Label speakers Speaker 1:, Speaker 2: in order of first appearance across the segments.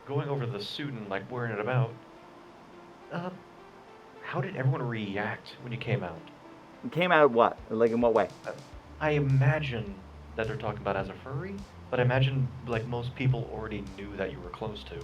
Speaker 1: going over the suit and like wearing it about, uh, how did everyone react when you came out?
Speaker 2: Came out what? Like in what way?
Speaker 1: Uh, I imagine that they're talking about as a furry, but I imagine like most people already knew that you were close to.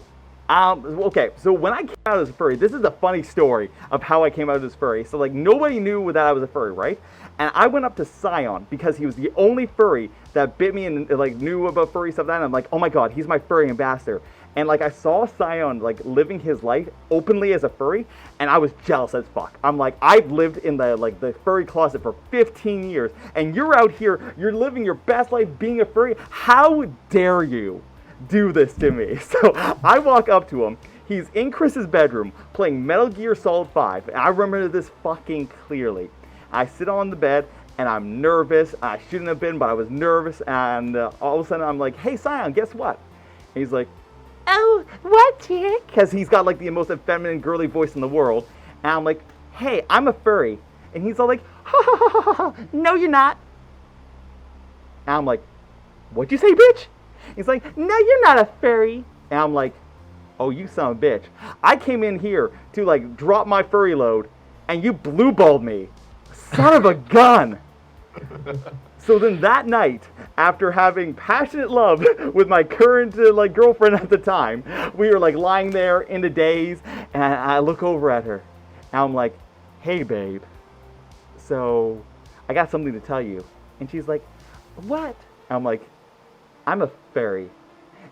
Speaker 2: Okay, so when I came out as a furry, this is a funny story of how I came out as a furry. So, like, nobody knew that I was a furry, right? And I went up to Scion because he was the only furry that bit me and, like, knew about furry stuff. And I'm like, oh my god, he's my furry ambassador. And, like, I saw Scion, like, living his life openly as a furry, and I was jealous as fuck. I'm like, I've lived in the furry closet for 15 years, and you're out here, you're living your best life being a furry. How dare you do this to me? So I walk up to him. He's in Chris's bedroom playing Metal Gear Solid 5. And I remember this fucking clearly. I sit on the bed and I'm nervous. I shouldn't have been, but I was nervous. And all of a sudden I'm like, hey, Scion, guess what? And he's like, oh, what, chick? Because he's got like the most feminine, girly voice in the world. And I'm like, hey, I'm a furry. And he's all like, ha ha ha ha ha, no, you're not. And I'm like, what'd you say, bitch? He's like, no, you're not a furry. And I'm like, oh, you son of a bitch. I came in here to, like, drop my furry load, and you blue-balled me. Son of a gun. So then that night, after having passionate love with my current, like, girlfriend at the time, we were, like, lying there in the daze, and I look over at her, and I'm like, hey, babe, so I got something to tell you. And she's like, what? I'm like, I'm a fairy.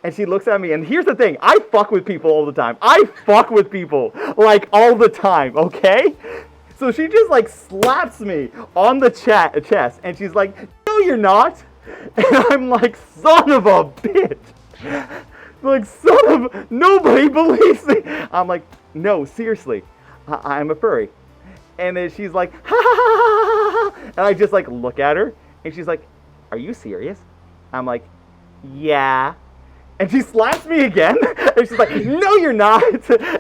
Speaker 2: And she looks at me, and here's the thing, I fuck with people all the time. I fuck with people, like, all the time, okay? So she just, like, slaps me on the chest, and she's like, no, you're not. And I'm like, son of a bitch. Like, son of, nobody believes me. I'm like, no, seriously, I'm a furry. And then she's like, ha ha ha ha ha. And I just, like, look at her, and she's like, are you serious? I'm like, yeah. And she slaps me again. And she's like, no, you're not.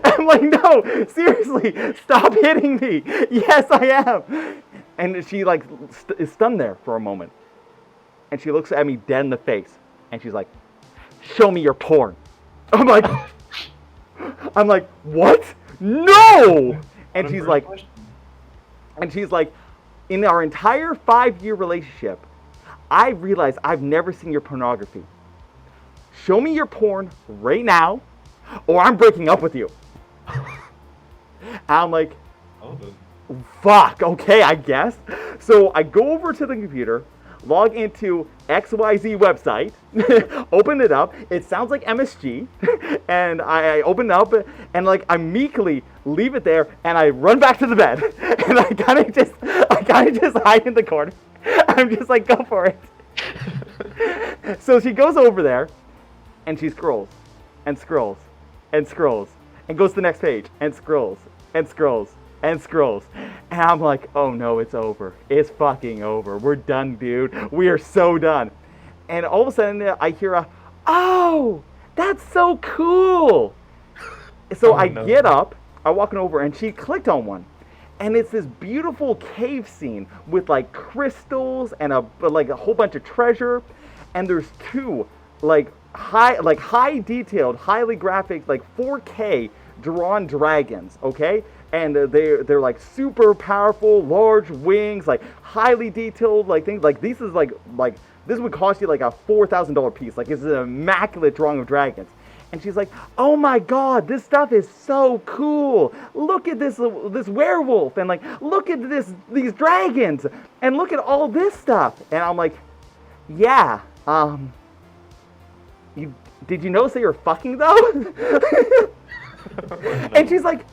Speaker 2: I'm like, no, seriously, stop hitting me. Yes, I am. And she, like, is stunned there for a moment. And she looks at me dead in the face. And she's like, show me your porn. I'm like, what? No. And she's like, in our entire 5-year relationship, I realized I've never seen your pornography. Show me your porn right now, or I'm breaking up with you. I'm like, fuck, okay, I guess. So I go over to the computer, log into XYZ website, open it up. It sounds like MSG, and I open it up, and like I meekly leave it there, and I run back to the bed, and I kind of just hide in the corner. I'm just like, go for it. So she goes over there, and she scrolls, and scrolls, and scrolls, and goes to the next page, and scrolls, and scrolls, and scrolls. And I'm like, oh no, it's over. It's fucking over. We're done, dude. We are so done. And all of a sudden, I hear a, oh, that's so cool. So I get up, I'm walking over, and she clicked on one. And it's this beautiful cave scene with like crystals and a whole bunch of treasure. And there's two high detailed, highly graphic, like 4K drawn dragons, okay? And they're like super powerful, large wings, like highly detailed, like things like this is like this would cost you like a $4,000 piece. Like it's an immaculate drawing of dragons. And she's like, oh my god, this stuff is so cool. Look at this werewolf, and like, look at these dragons, and look at all this stuff. And I'm like, yeah, did you notice that you're fucking though? And she's like,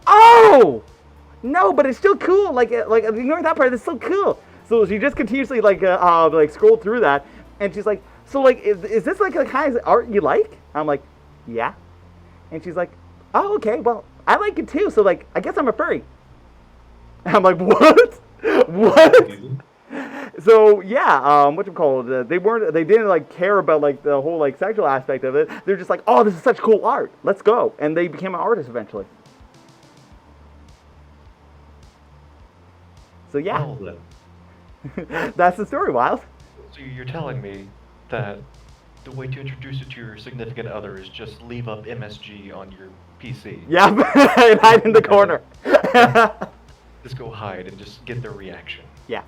Speaker 2: oh, no, but it's still cool. Like ignore that part, it's still cool. So she just continuously like scrolled through that, and she's like, so like, is this like the kind of art you like? I'm like, yeah. And she's like, oh, okay, well, I like it too, so like, I guess I'm a furry. And I'm like, what? What? So yeah, they didn't like care about like the whole like sexual aspect of it. They're just like, oh, this is such cool art, let's go. And they became an artist eventually. So yeah.
Speaker 1: Well, then.
Speaker 2: That's the story, Wild.
Speaker 1: So you're telling me that the way to introduce it to your significant other is just leave up MSG on your PC.
Speaker 2: Yeah, and hide in the corner.
Speaker 1: Just go hide and just get their reaction.
Speaker 2: Yeah.